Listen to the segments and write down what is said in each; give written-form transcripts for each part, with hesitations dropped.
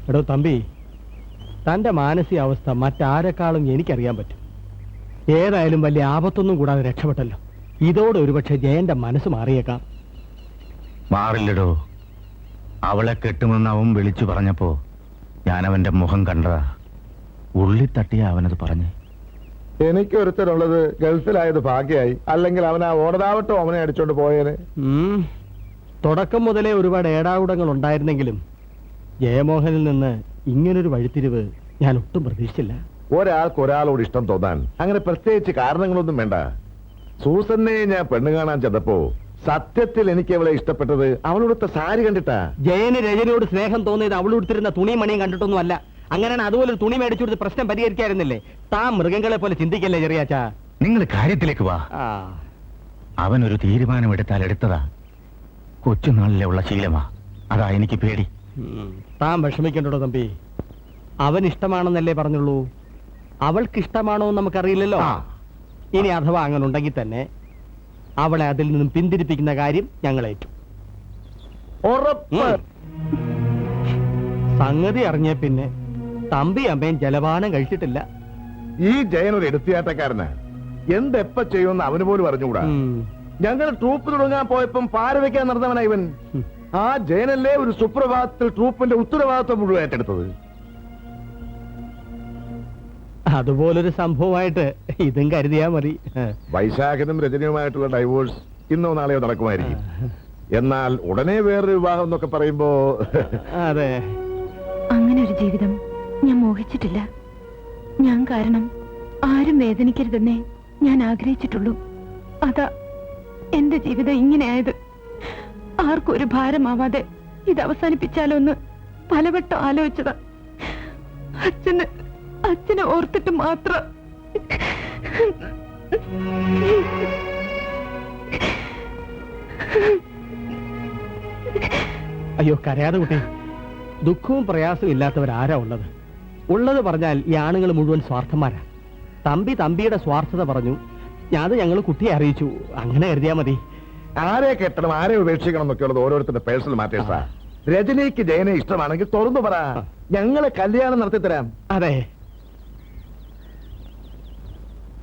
എടോ തമ്പി, തന്റെ മാനസികാവസ്ഥ മറ്റാരെക്കാളും എനിക്കറിയാൻ പറ്റും. ഏതായാലും വലിയ ആപത്തൊന്നും കൂടാതെ രക്ഷപ്പെട്ടല്ലോ. ഇതോടെ ഒരുപക്ഷെ ജയന്റെ മനസ്സ് മാറിയേക്കാം. മാറില്ലടോ. അവളെ കെട്ടുമെന്ന് അവൻ വിളിച്ചു പറഞ്ഞപ്പോ ഞാൻ അവന്റെ മുഖം കണ്ടതാ. ഉള്ളി തട്ടിയ അവനത് പറഞ്ഞേ. എനിക്ക് ഒരുത്തരുള്ളത് ഗൾഫിലായത് ഭാഗ്യമായി, അല്ലെങ്കിൽ അവൻ ആ ഓടതാവട്ടോ അവനെ അടിച്ചോണ്ട് പോയേനെ. തുടക്കം മുതലേ ഒരുപാട് ഏടാകുടങ്ങൾ ഉണ്ടായിരുന്നെങ്കിലും ജയമോഹനിൽ നിന്ന് ഇങ്ങനൊരു വഴിത്തിരിവ് ഞാൻ ഒട്ടും പ്രതീക്ഷിച്ചില്ല. ഒരാൾക്ക് ഒരാളോട് ഇഷ്ടം തോന്നാൻ അങ്ങനെ പ്രത്യേകിച്ച് കാരണങ്ങളൊന്നും വേണ്ട. സൂസന്നെ ഞാൻ പെണ്ണ് കാണാൻ ചെന്നപ്പോ സത്യത്തിൽ എനിക്ക് അവളെ ഇഷ്ടപ്പെട്ടത് അവളുടുത്ത സാരി കണ്ടിട്ടാ. ജയന് രജനിയോട് സ്നേഹം തോന്നിയത് അവളുടുത്തിരുന്ന തുണിയും മണിയും കണ്ടിട്ടൊന്നും അല്ല. അങ്ങനെയാണ് അതുപോലെ തുണി മേടിച്ചുകൊടുത്ത് പ്രശ്നം പരിഹരിക്കായിരുന്നില്ലേ? താൻ മൃഗങ്ങളെ പോലെ ചിന്തിക്കല്ലേ ചെറിയാച്ചാ. നിങ്ങൾ കാര്യത്തിലേക്ക് വാ. അവനൊരു തീരുമാനമെടുത്താൽ എടുത്തതാ. കൊച്ചുനാളിലെ ഉള്ള ശീലമാ. അതാ എനിക്ക് പേടി. താൻ വിഷമിക്കണ്ടോ തമ്പി. അവൻ ഇഷ്ടമാണെന്നല്ലേ പറഞ്ഞുള്ളൂ. അവൾക്ക് ഇഷ്ടമാണോ നമുക്കറിയില്ലല്ലോ. ഇനി അഥവാ അങ്ങനെ ഉണ്ടെങ്കിൽ തന്നെ അവളെ അതിൽ നിന്നും പിന്തിരിപ്പിക്കുന്ന കാര്യം ഞങ്ങൾ ഏറ്റു. സംഗതി അറിഞ്ഞ പിന്നെ തമ്പി അമ്മയും ജലപാനം കഴിച്ചിട്ടില്ല. ഈ ജയൻ ഒരു എടുത്തിയാട്ടക്കാരന്. എന്തെപ്പ ചെയ്യുമെന്ന് അവന് പോലും അറിഞ്ഞുകൂടാ. ഞങ്ങൾ ട്രൂപ്പ് തുടങ്ങാൻ പോയപ്പം പാര വെക്കാൻ നടന്നവനാ ഇവൻ. ആ ജയനല്ലേ ഒരു സുപ്രഭാതത്തിൽ ട്രൂപ്പിന്റെ ഉത്തരവാദിത്വം മുഴുവൻ ഏറ്റെടുത്തത്. അതുപോലൊരു സംഭവമായിട്ട് ഇതും കരുതിയാ മതി. വൈശാഖനും രജനിയുമായിട്ടുള്ള ഡൈവോഴ്സ് ഇന്നോ നാളെയോ നടക്കുമായിരിക്കും. എന്നാൽ ഉടനെ വേറൊരു വിവാഹം എന്നൊക്കെ പറയുമ്പോ അതെ, അങ്ങനെ ഒരു ജീവിതം ഞാൻ മോഹിച്ചിട്ടില്ല. ഞാൻ കാരണം ആരും വേദനിക്കരുതെന്നേ ഞാൻ ആഗ്രഹിച്ചിട്ടുള്ളൂ. അതാ എന്റെ ജീവിതം ഇങ്ങനെയായത്. ആർക്കും ഒരു ഭാരമാവാതെ ഇത് അവസാനിപ്പിച്ചാലോ എന്ന് പലവട്ടം ആലോചിച്ചതാ. അച്ഛനെ ഓർത്തിട്ട് മാത്രം. അയ്യോ കരയാതെ കുട്ടി. ദുഃഖവും പ്രയാസവും ഇല്ലാത്തവരാരാ ഉള്ളത്? ഉള്ളത് പറഞ്ഞാൽ ഈ ആണുങ്ങൾ മുഴുവൻ സ്വാർത്ഥന്മാരാ. തമ്പി തമ്പിയുടെ സ്വാർത്ഥത പറഞ്ഞു, അത് ഞങ്ങൾ കുട്ടിയെ അറിയിച്ചു. അങ്ങനെ കരുതിയാ മതി. ആരെ കെട്ടണം ആരെ ഉപേക്ഷിക്കണം എന്നൊക്കെയുള്ളത് ഓരോരുത്തരുടെ പേഴ്സണൽ മാറ്റേഴ്സാ. രജനിക്ക് ജയനെ ഇഷ്ടമാണെങ്കിൽ തുറന്നു പറ, ഞങ്ങളെ കല്യാണം നടത്തി തരാം. അതെ,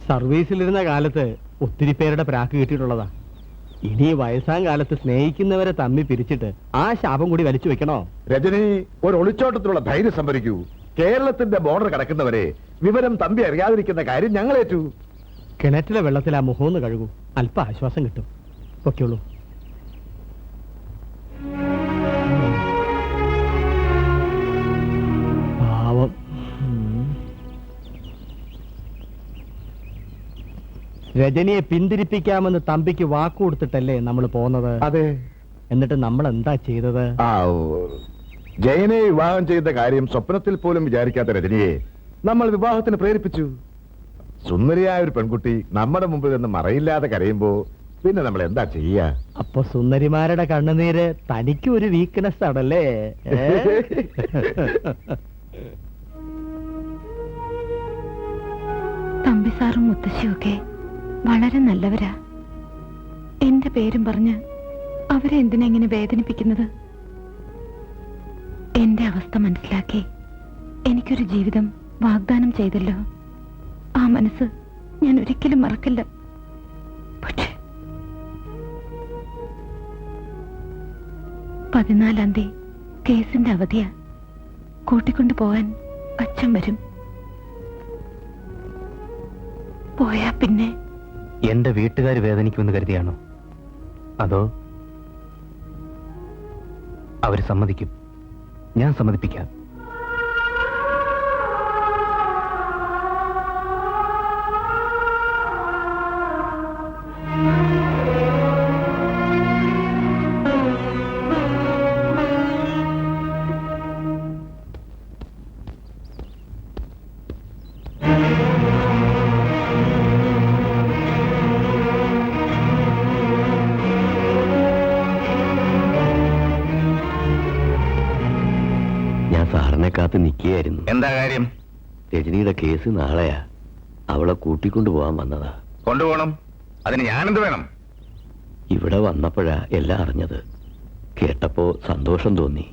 സർവീസിലിരുന്ന കാലത്ത് ഒത്തിരി പേരുടെ പ്രാക്ക് കിട്ടിയിട്ടുള്ളതാ. ഇനി വയസ്സാം കാലത്ത് സ്നേഹിക്കുന്നവരെ തമ്മി പിരിച്ചിട്ട് ആ ശാപം കൂടി വലിച്ചു വെക്കണോ? രജനി ഒരു ഒളിച്ചോട്ടത്തിലുള്ള ധൈര്യം സംഭരിക്കൂ. കേരളത്തിന്റെ ബോർഡർ കടക്കുന്നവരെ വിവരം തമ്പി അറിയാതിരിക്കുന്ന കാര്യം ഞങ്ങളേറ്റു. കിണറ്റിലെ വെള്ളത്തിൽ ആ മുഖമൊന്ന് കഴുകൂ, അല്പ ആശ്വാസം കിട്ടും. ഒക്കെയുള്ളൂ. പാവം. രജനിയെ പിന്തിരിപ്പിക്കാമെന്ന് തമ്പിക്ക് വാക്കു കൊടുത്തിട്ടല്ലേ നമ്മൾ പോന്നത്? അതെ. എന്നിട്ട് നമ്മൾ എന്താ ചെയ്തത്? ജയനെ വിവാഹം ചെയ്ത കാര്യം സ്വപ്നത്തിൽ പോലും വിചാരിക്കാത്ത രജനിയെ നമ്മൾ വിവാഹത്തിന് പ്രേരിപ്പിച്ചു. സുന്ദരിയായ ഒരു പെൺകുട്ടി നമ്മുടെ മുമ്പിൽ നിന്ന് മറയില്ലാതെ കരയുമ്പോ പിന്നെ നമ്മൾ എന്താ ചെയ്യാ? അപ്പൊ സുന്ദരിമാരുടെ കണ്ണുനീര് തനിക്ക് ഒരു വീക്ക്നെസ് ആണല്ലേ? തമ്പി സാറും മുത്തശ്ശിയൊക്കെ വളരെ നല്ലവരാ. എന്റെ പേരും പറഞ്ഞ് അവരെ എന്തിനാ ഇങ്ങനെ വേദനിപ്പിക്കുന്നത്? എന്റെ അവസ്ഥ മനസ്സിലാക്കി എനിക്കൊരു ജീവിതം വാഗ്ദാനം ചെയ്തല്ലോ. ആ മനസ്സ് ഞാൻ ഒരിക്കലും മറക്കില്ല. പക്ഷേ 14-ാം തീയതി കേസിന്റെ അവധിയാ. കൂട്ടിക്കൊണ്ടു പോവാൻ അച്ഛൻ വരും. പോയാ പിന്നെ എന്റെ വീട്ടുകാർ വേദനിക്കുമെന്ന് കരുതിയാണോ? അതോ അവര് സമ്മതിക്കും? ഞാൻ സമ്മതിപ്പിക്കാം. സാറിനെ കാത്ത് നിൽക്കുകയായിരുന്നു. എന്താ കാര്യം? രജനിയുടെ കേസ് നാളെയാ. അവളെ കൂട്ടിക്കൊണ്ടുപോകാൻ വന്നതാ. കൊണ്ടുപോകണം. അതിന് ഞാനെന്ത് വേണം? ഇവിടെ വന്നപ്പോഴാ എല്ലാം അറിഞ്ഞത്. കേട്ടപ്പോ സന്തോഷം തോന്നി.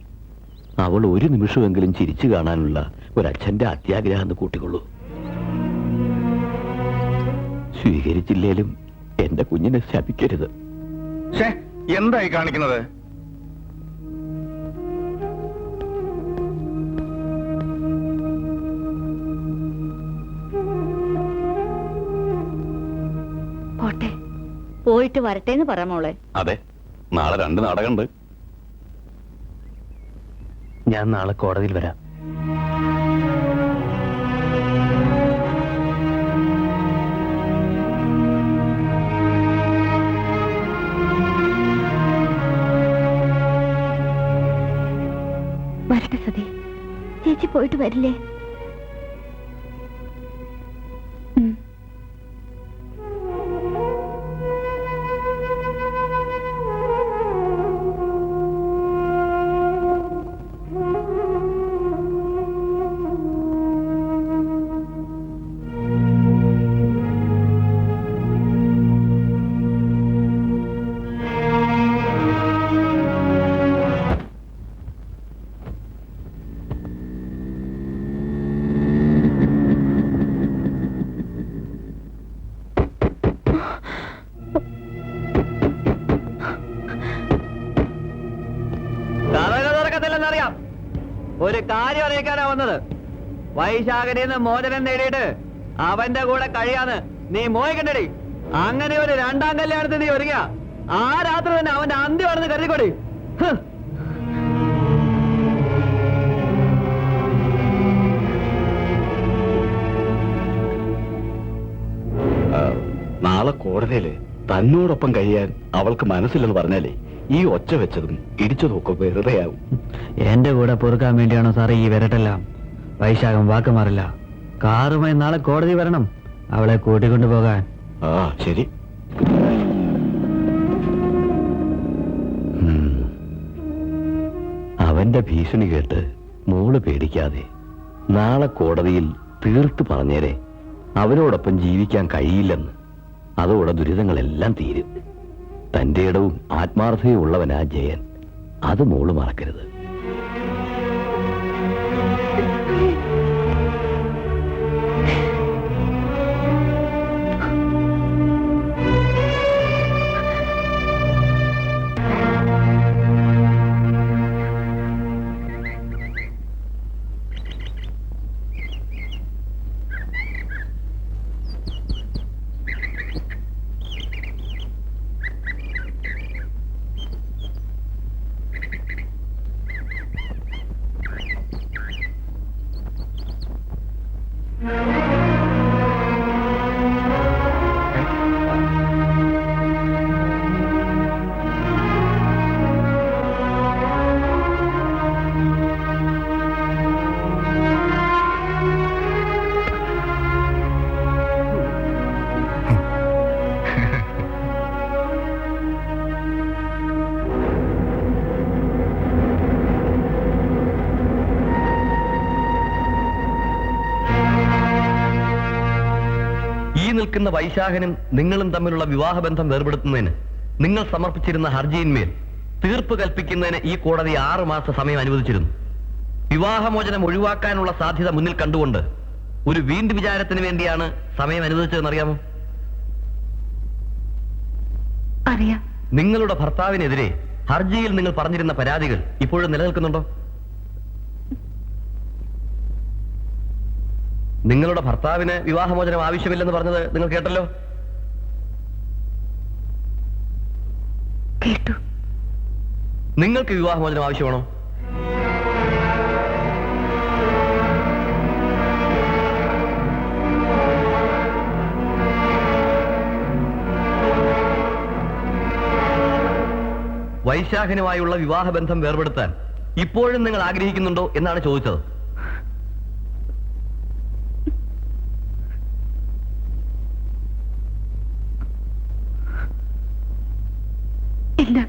അവൾ ഒരു നിമിഷമെങ്കിലും ചിരിച്ചു കാണാനുള്ള ഒരച്ഛന്റെ അത്യാഗ്രഹം എന്ന് കൂട്ടിക്കൊള്ളൂ. സ്വീകരിച്ചില്ലേലും എന്റെ കുഞ്ഞിനെ ശപിക്കരുത്. എന്തായി കാണിക്കുന്നത്? പോട്ടെ. പോയിട്ട് വരട്ടേന്ന് പറ മോളെ. അതെ, നാളെ 2 നാടകമുണ്ട്. ഞാൻ നാളെ കോടതിയിൽ വരാം. വരട്ടെ സതി. ചേച്ചി പോയിട്ട് വരില്ലേ? അറിയാം. ഒരു കാര്യം അറിയിക്കാനാ വന്നത്. വൈശാഖനിന്ന് മോചനം നേടിയിട്ട് അവന്റെ കൂടെ കഴിയാന്ന് നീ മോഹിക്കണ്ടടി. അങ്ങനെ ഒരു 2ാം കല്യാണത്തിന് നീ ഒരുങ്ങ ആ രാത്രി തന്നെ അവന്റെ അന്ത്യമാണെന്ന് കരുതിക്കൊടി. നാളെ കോടതിയില് തന്നോടൊപ്പം കഴിയാൻ അവൾക്ക് മനസ്സില്ലെന്ന് പറഞ്ഞാലേ ഈ ഒച്ച വെച്ചതും ഇടിച്ചതും ഒക്കെ വെറുതെയാവും. എന്റെ കൂടെ പൊറുക്കാൻ വേണ്ടിയാണോ സാറേ ഈ വരട്ടെല്ലാം? വൈശാഖം വാക്ക് മാറില്ല. കാറുമായി നാളെ കോടതി വരണം, അവളെ കൂട്ടിക്കൊണ്ടുപോകാൻ. ആ ശരി. അവന്റെ ഭീഷണി കേട്ട് മോള് പേടിക്കാതെ നാളെ കോടതിയിൽ തീർത്ത് പറഞ്ഞേരെ അവരോടൊപ്പം ജീവിക്കാൻ കഴിയില്ലെന്ന്. അതോടെ ദുരിതങ്ങളെല്ലാം തീരും. തന്റെ ഇടവും ആത്മാർത്ഥതയും ഉള്ളവനാ ജയൻ. അത് മോള് മറക്കരുത്. നിൽക്കുന്ന വൈശാഖനും നിങ്ങളും തമ്മിലുള്ള വിവാഹബന്ധം വേർപെടുത്തുന്നതിന് നിങ്ങൾ സമർപ്പിച്ചിരുന്ന ഹർജിയിന്മേൽ തീർപ്പ് കൽപ്പിക്കുന്നതിന് ഈ കോടതി 6 മാസ സമയം അനുവദിച്ചിരുന്നു. വിവാഹമോചനം ഒഴിവാക്കാനുള്ള സാധ്യത മുന്നിൽ കണ്ടുകൊണ്ട് ഒരു വീണ്ടും വിചാരത്തിന് വേണ്ടിയാണ് സമയം അനുവദിച്ചതെന്ന് അറിയാമോ? അറിയാം. നിങ്ങളുടെ ഭർത്താവിനെതിരെ ഹർജിയിൽ നിങ്ങൾ പറഞ്ഞിരുന്ന പരാതികൾ ഇപ്പോഴും നിലനിൽക്കുന്നുണ്ടോ? നിങ്ങളുടെ ഭർത്താവിന് വിവാഹമോചനം ആവശ്യമില്ലെന്ന് പറഞ്ഞത് നിങ്ങൾ കേട്ടല്ലോ. കേട്ടു. നിങ്ങൾക്ക് വിവാഹമോചനം ആവശ്യമാണോ? വൈശാഖനുമായുള്ള വിവാഹബന്ധം വേർപെടുത്താൻ ഇപ്പോഴും നിങ്ങൾ ആഗ്രഹിക്കുന്നുണ്ടോ എന്നാണ് ചോദിച്ചത്. ഇല്ല.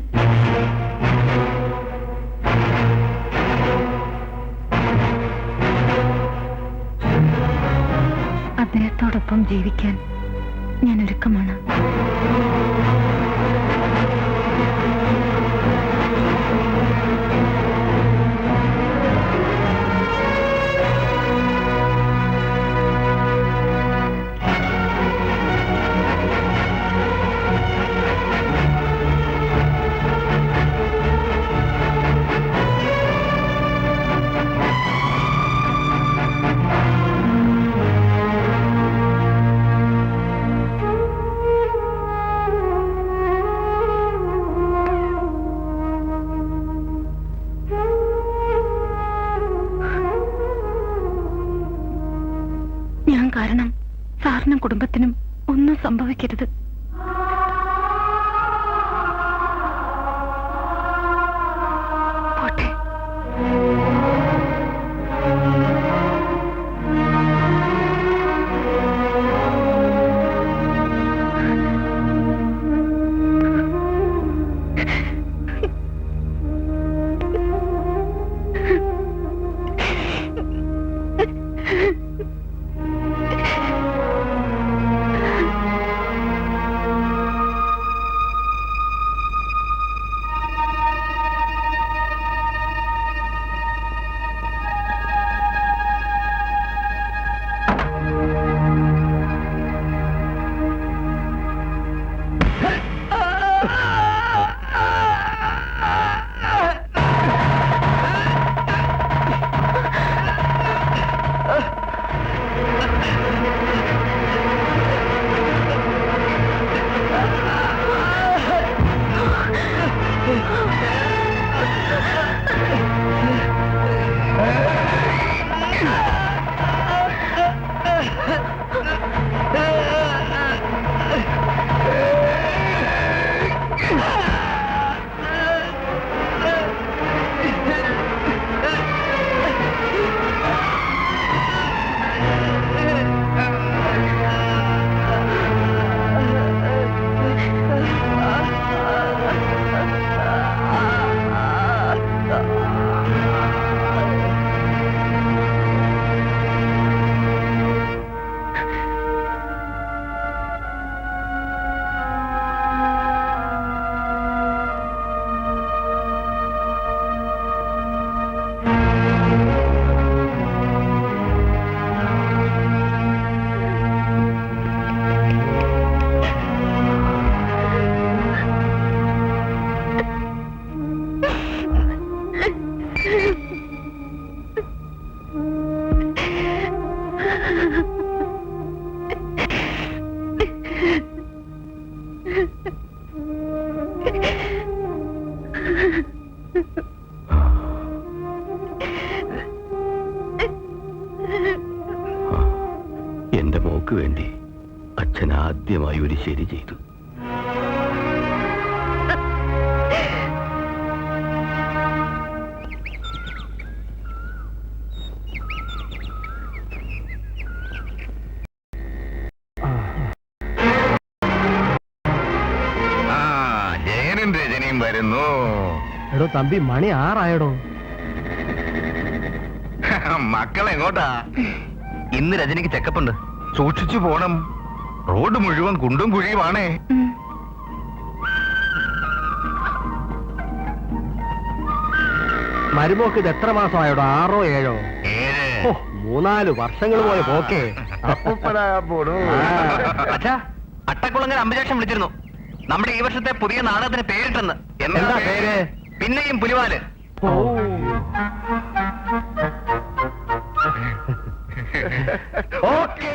അദ്ദേഹത്തോടൊപ്പം ജീവിക്കാൻ ഞാൻ ഒരുക്കമാണ്. കുടുംബത്തിനും ഒന്നും സംഭവിക്കരുത്. പോട്ടെ. എന്റെ മോക്ക് വേണ്ടി അച്ഛൻ ആദ്യമായി ഒരു ശരി ചെയ്തു. ജയനും രജനിയും വരുന്നു. എടോ തമ്പി, മണി 6 മക്കൾ എങ്ങോട്ടാ? ഇന്ന് രജനിക്ക് ചെക്കപ്പ് ഉണ്ട്, സൂക്ഷിച്ചു പോണം. റോഡ് മുഴുവൻ കുണ്ടും കുഴിയുമാണേ. മരുമോക്ക് ഇത് എത്ര മാസമായോടോ? 6 or 7? 7. 3-4 വർഷങ്ങൾ പോയ പോക്കേ. അച്ഛാ, അട്ടക്കുളങ്ങര അമ്പലക്ഷം വിളിച്ചിരുന്നു. നമ്മുടെ ഈ വർഷത്തെ പുതിയ നാടകത്തിന് പേരിട്ടെന്ന്. എന്താ പേര്? പിന്നെയും പുലിവാല്. ഓക്കേ.